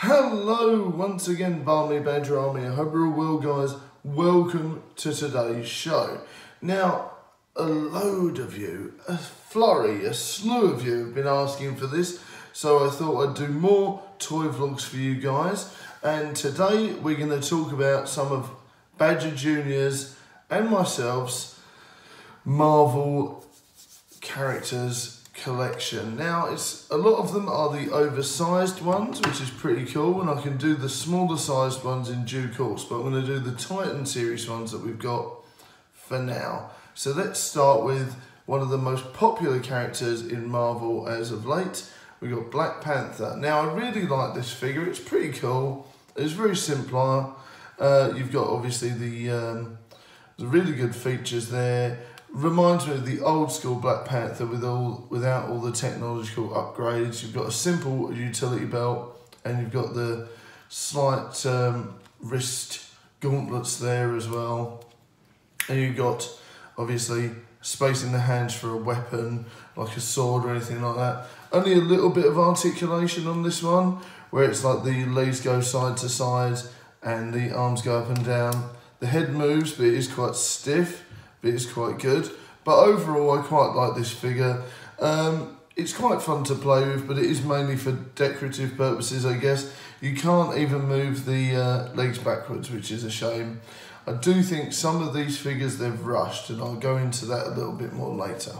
Hello once again, Barmy Badger Army. I hope you're all well, guys. Welcome to today's show. Now, a load of you, a slew of you have been asking for this, so I thought I'd do more toy vlogs for you guys. And today we're going to talk about some of Badger Jr.'s and myself's Marvel characters collection. Now, a lot of them are the oversized ones, which is pretty cool, and I can do the smaller sized ones in due course, but I'm going to do the Titan series ones that we've got for now. So let's start with one of the most popular characters in Marvel as of late. We've got Black Panther. Now, I really like this figure. It's pretty cool. It's very simple. You've got obviously the really good features there. Reminds me of the old school Black Panther without all the technological upgrades. You've got a simple utility belt, and you've got the slight wrist gauntlets there as well. And you've got obviously space in the hands for a weapon, like a sword or anything like that. Only a little bit of articulation on this one, where it's like the legs go side to side and the arms go up and down. The head moves, but it is quite stiff. It is quite good, but overall I quite like this figure. It's quite fun to play with, but it is mainly for decorative purposes, I guess. You can't even move the legs backwards, which is a shame. I do think some of these figures they've rushed, and I'll go into that a little bit more later.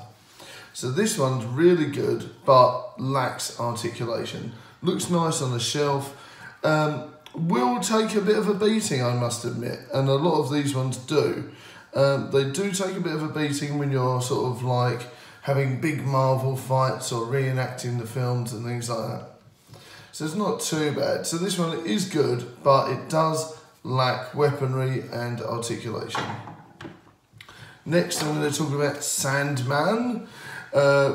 So this one's really good, but lacks articulation. Looks nice on the shelf. Will take a bit of a beating, I must admit, and a lot of these ones do. They do take a bit of a beating when you're sort of like having big Marvel fights or reenacting the films and things like that. So it's not too bad. So this one is good, but it does lack weaponry and articulation. Next, I'm going to talk about Sandman,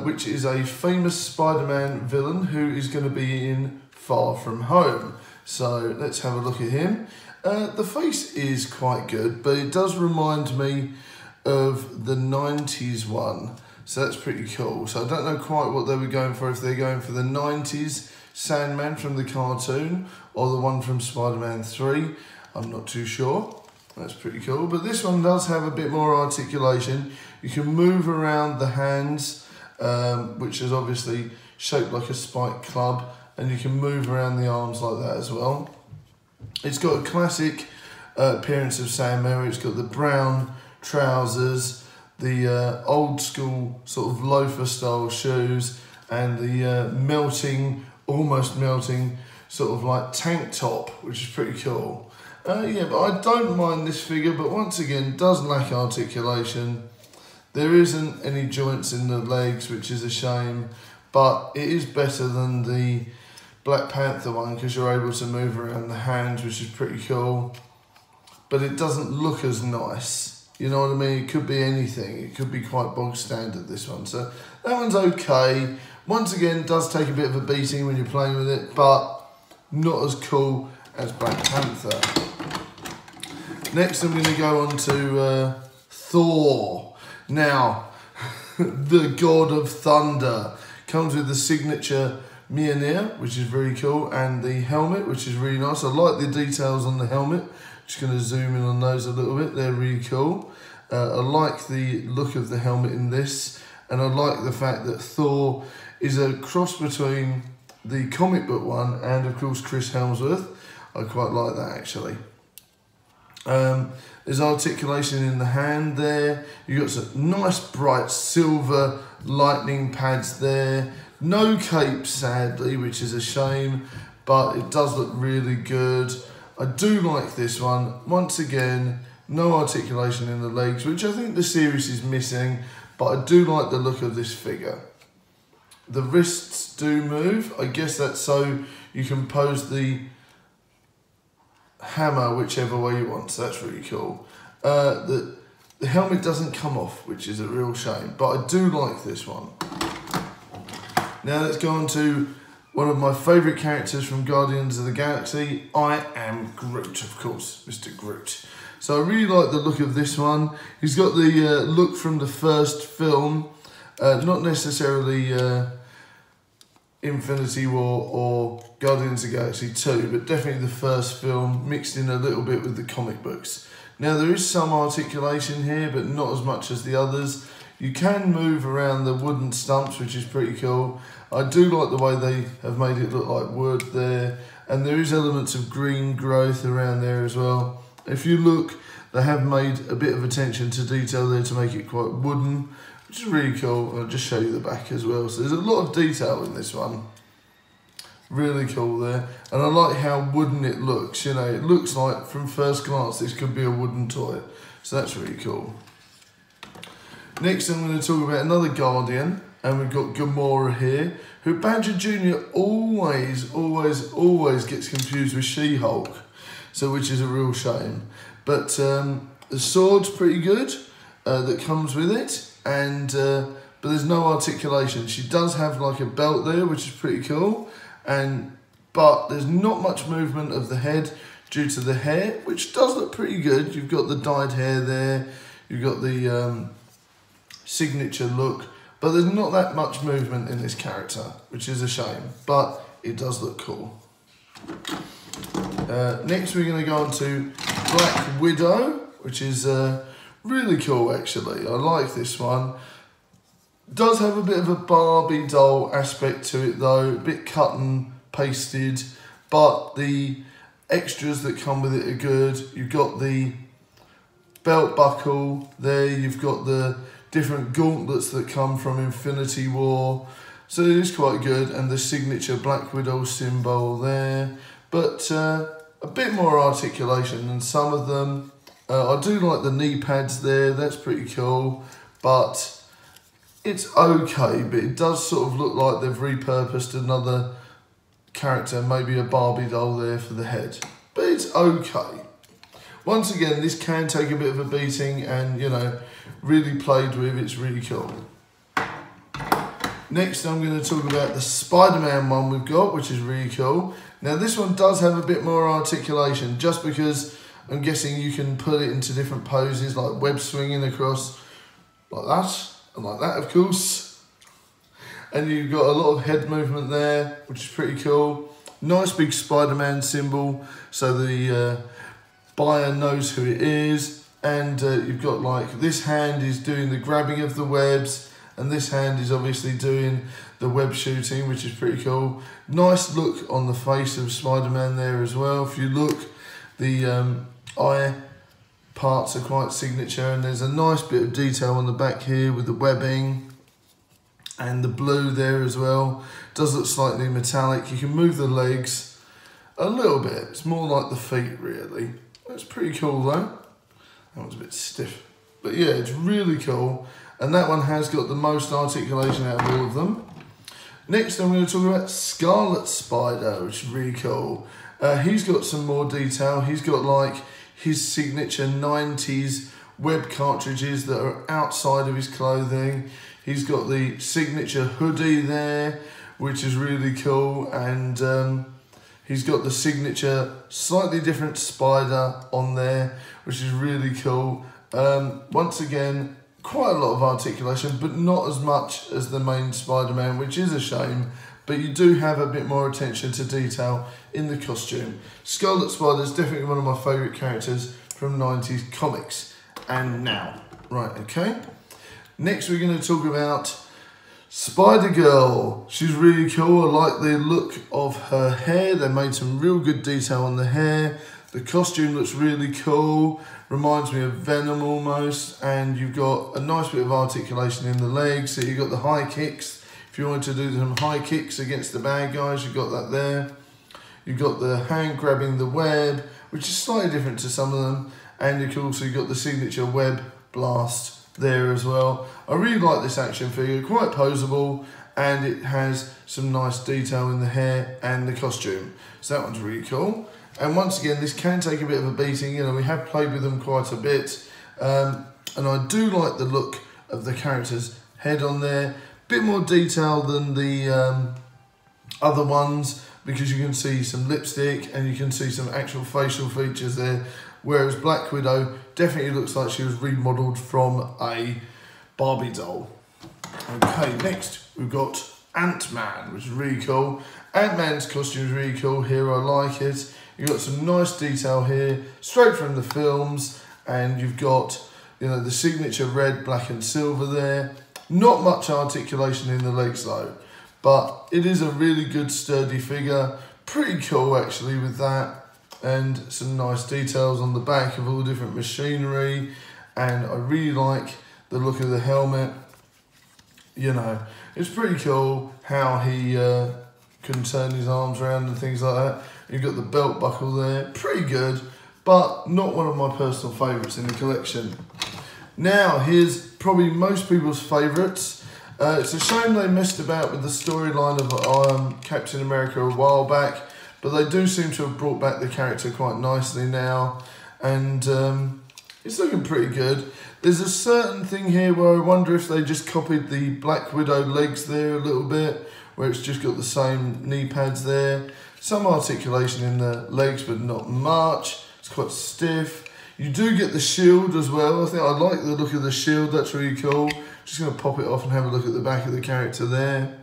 which is a famous Spider-Man villain who is going to be in Far From Home. So let's have a look at him. The face is quite good, but it does remind me of the 90s one. So that's pretty cool. So I don't know quite what they were going for, if they're going for the 90s Sandman from the cartoon or the one from Spider-Man 3. I'm not too sure. That's pretty cool. But this one does have a bit more articulation. You can move around the hands, which is obviously shaped like a spiked club, and you can move around the arms like that as well. It's got a classic appearance of Sandman. It's got the brown trousers, the old school sort of loafer style shoes, and the almost melting sort of like tank top, which is pretty cool. Yeah, but I don't mind this figure, but once again, does lack articulation. There isn't any joints in the legs, which is a shame, but it is better than the Black Panther one because you're able to move around the hands, which is pretty cool, but it doesn't look as nice. You know what I mean? It could be anything. It could be quite bog standard, this one. So that one's okay. Once again, does take a bit of a beating when you're playing with it, but not as cool as Black Panther. Next, I'm going to go on to Thor. Now, the God of Thunder comes with the signature Mjolnir, which is very cool, and the helmet, which is really nice. I like the details on the helmet. Just going to zoom in on those a little bit. They're really cool. I like the look of the helmet in this, and I like the fact that Thor is a cross between the comic book one and, of course, Chris Hemsworth. I quite like that, actually. There's articulation in the hand there. You've got some nice bright silver lightning pads there. No cape, sadly, which is a shame, but it does look really good. I do like this one. Once again, no articulation in the legs, which I think the series is missing, but I do like the look of this figure. The wrists do move. I guess that's so you can pose the hammer whichever way you want, so that's really cool. The helmet doesn't come off, which is a real shame, but I do like this one. Now let's go on to one of my favourite characters from Guardians of the Galaxy. I am Groot, of course, Mr. Groot. So I really like the look of this one. He's got the look from the first film, not necessarily Infinity War or Guardians of the Galaxy 2, but definitely the first film mixed in a little bit with the comic books. Now there is some articulation here, but not as much as the others. You can move around the wooden stumps, which is pretty cool. I do like the way they have made it look like wood there, and there is elements of green growth around there as well. If you look, they have made a bit of attention to detail there to make it quite wooden, which is really cool. I'll just show you the back as well. So there's a lot of detail in this one. Really cool there. And I like how wooden it looks. You know, it looks like from first glance this could be a wooden toy. So that's really cool. Next I'm going to talk about another Guardian. And we've got Gamora here, who Badger Jr. always gets confused with She-Hulk. So which is a real shame. But the sword's pretty good that comes with it. And but there's no articulation. She does have like a belt there, which is pretty cool. But there's not much movement of the head due to the hair, which does look pretty good. You've got the dyed hair there. You've got the signature look. But there's not that much movement in this character, which is a shame. But it does look cool. Next we're going to go on to Black Widow, which is really cool actually. I like this one. Does have a bit of a Barbie doll aspect to it though, a bit cut and pasted, but the extras that come with it are good. You've got the belt buckle there, you've got the different gauntlets that come from Infinity War, so it is quite good, and the signature Black Widow symbol there, but a bit more articulation than some of them. I do like the knee pads there, that's pretty cool, but it's okay, but it does sort of look like they've repurposed another character, maybe a Barbie doll there for the head, but it's okay. Once again, this can take a bit of a beating and, you know, really played with, it's really cool. Next, I'm going to talk about the Spider-Man one we've got, which is really cool. Now, this one does have a bit more articulation, just because I'm guessing you can put it into different poses, like web swinging across like that, and like that, of course. And you've got a lot of head movement there, which is pretty cool. Nice big Spider-Man symbol, so the buyer knows who it is. And you've got like, this hand is doing the grabbing of the webs, and this hand is obviously doing the web shooting, which is pretty cool. Nice look on the face of Spider-Man there as well. If you look, the eye parts are quite signature, and there's a nice bit of detail on the back here with the webbing and the blue there as well. It does look slightly metallic. You can move the legs a little bit. It's more like the feet really. That's pretty cool though. That one's a bit stiff. But yeah, it's really cool. And that one has got the most articulation out of all of them. Next, I'm going to talk about Scarlet Spider, which is really cool. He's got some more detail. He's got like his signature 90s web cartridges that are outside of his clothing. He's got the signature hoodie there, which is really cool. And he's got the signature slightly different spider on there, which is really cool. Once again, quite a lot of articulation, but not as much as the main Spider-Man, which is a shame, but you do have a bit more attention to detail in the costume. Scarlet Spider is definitely one of my favourite characters from 90s comics, and now. Right, okay. Next we're going to talk about Spider-Girl. She's really cool. I like the look of her hair. They made some real good detail on the hair. The costume looks really cool, reminds me of Venom almost, and you've got a nice bit of articulation in the legs, so you've got the high kicks. If you wanted to do some high kicks against the bad guys, you've got that there. You've got the hand grabbing the web, which is slightly different to some of them, and you've also got the signature web blast there as well. I really like this action figure, quite poseable, and it has some nice detail in the hair and the costume. So that one's really cool. And once again, this can take a bit of a beating. You know, we have played with them quite a bit. And I do like the look of the character's head on there. Bit more detail than the other ones, because you can see some lipstick and you can see some actual facial features there. Whereas Black Widow definitely looks like she was remodeled from a Barbie doll. Okay, next we've got Ant-Man, which is really cool. Ant-Man's costume is really cool here, I like it. You've got some nice detail here, straight from the films, and you've got, you know, the signature red, black and silver there. Not much articulation in the legs though, but it is a really good sturdy figure. Pretty cool actually with that, and some nice details on the back of all different machinery, and I really like the look of the helmet. You know, it's pretty cool how he can turn his arms around and things like that. You've got the belt buckle there, pretty good, but not one of my personal favourites in the collection. Now, here's probably most people's favourites. It's a shame they messed about with the storyline of Captain America a while back, but they do seem to have brought back the character quite nicely now, and it's looking pretty good. There's a certain thing here where I wonder if they just copied the Black Widow legs there a little bit, where it's just got the same knee pads there. Some articulation in the legs, but not much. It's quite stiff. You do get the shield as well. I think I like the look of the shield, that's really cool. Just going to pop it off and have a look at the back of the character there.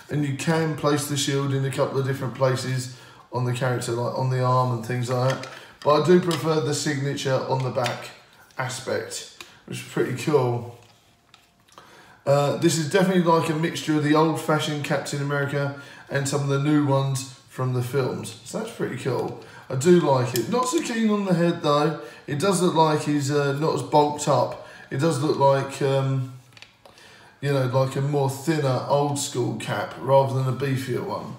And you can place the shield in a couple of different places on the character, like on the arm and things like that. But I do prefer the signature on the back aspect, which is pretty cool. This is definitely like a mixture of the old-fashioned Captain America and some of the new ones from the films. So that's pretty cool. I do like it. Not so keen on the head though. It does look like he's not as bulked up. It does look like, you know, like a more thinner old school cap rather than a beefier one.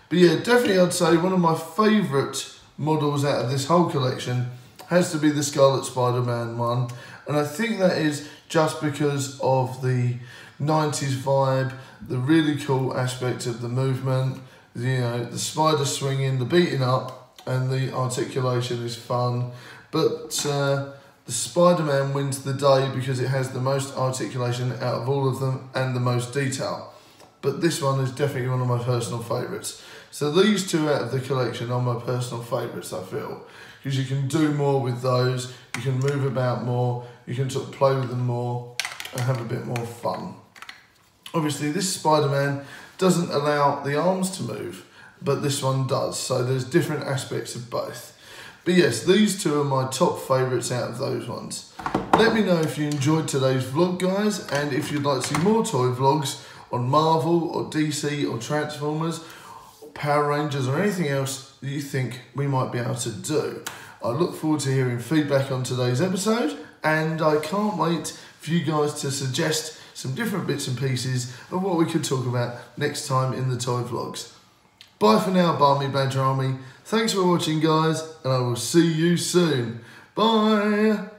But yeah, definitely I'd say one of my favourite models out of this whole collection has to be the Scarlet Spider-Man one. And I think that is just because of the 90s vibe, the really cool aspect of the movement, you know, the spider swinging, the beating up, and the articulation is fun. But the Spider-Man wins the day because it has the most articulation out of all of them and the most detail. But this one is definitely one of my personal favourites. So these two out of the collection are my personal favourites, I feel. Because you can do more with those, you can move about more, you can sort of play with them more and have a bit more fun. Obviously this Spider-Man doesn't allow the arms to move, but this one does. So there's different aspects of both. But yes, these two are my top favourites out of those ones. Let me know if you enjoyed today's vlog, guys, and if you'd like to see more toy vlogs on Marvel or DC or Transformers, or Power Rangers or anything else that you think we might be able to do. I look forward to hearing feedback on today's episode, and I can't wait for you guys to suggest some different bits and pieces of what we could talk about next time in the toy vlogs. Bye for now, Barmy Badger Army. Thanks for watching, guys, and I will see you soon. Bye!